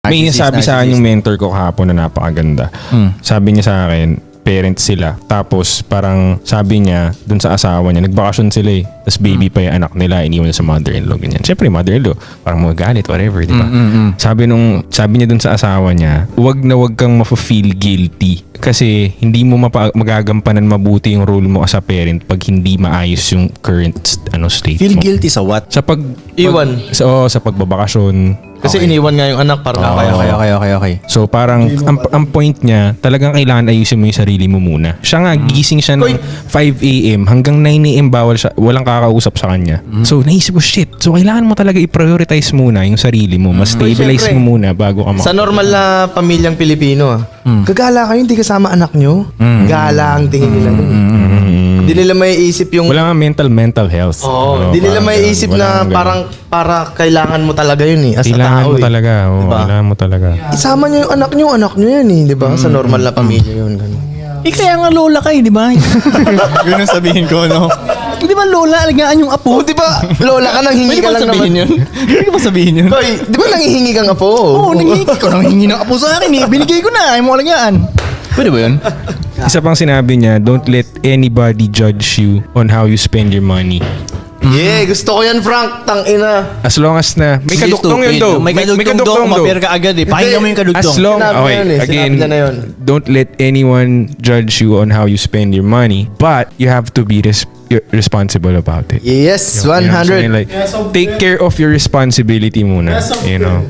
May sabi sa akin yung mentor ko kahapon na napakaganda. Sabi niya sa akin, parents sila. Tapos parang sabi niya dun sa asawa niya, nagbakasyon sila eh. Tapos baby pa yung anak nila, iniwan sa mother-in-law. Ganyan. Siyempre, mother-in-law, parang magagalit, whatever, di ba? Sabi niya dun sa asawa niya, wag na wag kang ma-feel guilty. Kasi hindi mo magagampanan mabuti yung role mo as a parent pag hindi maayos yung current state Feel mo. guilty sa what? Sa Iwan. sa pagbabakasyon. Kasi iniwan nga yung anak para Okay. So parang ang point niya, talagang kailangan ayusin mo yung sarili mo muna. Siya nga, gising siya ng 5 a.m. hanggang 9 a.m. bawal siya, walang kakausap sa kanya. So naisip ko, shit. So kailangan mo talaga i-prioritize muna yung sarili mo. Mas stabilize mo muna bago ka Sa normal na pamilyang Pilipino, gagala kayo, hindi kasama anak nyo. Gala ang tingin nila dun. Hindi nila may isip yung... Wala nga mental health. Hindi nila may isip na parang para kailangan mo talaga yun eh. As a kailangan tao mo eh. talaga. Diba? Kailangan mo talaga. Isama nyo yung anak nyo yan eh. Di ba? Sa normal na pamilya yun. Ganun. Kaya nga lola ka di ba? Yun ang sabihin ko, no? Di ba lola, alagaan yung apo? Di ba? Lola ka, nanghingi ka lang naman. Pwede ba sabihin yun? Koy, di ba nanghihingi kang apo? Oo, nangihingi ko. Nanghihingi ng apo sa akin eh. Binigay ko na. Ayaw mo alagaan. Pwede ba yun? Isa pang sinabi niya, don't let anybody judge you on how you spend your money. Yeah, gusto ko yan, Frank. Tangina. As long as na may kaduktong yun daw. May kadugtong daw. Mapir ka agad eh. Pakinggan mo yung kadugtong. As long, Sinabi okay, na yun eh. again, Sinabi na yun. don't let anyone judge you on how you spend your money, but you have to be responsible about it. Yes, You know what I'm 100. saying? Like, take care of your responsibility muna. You know?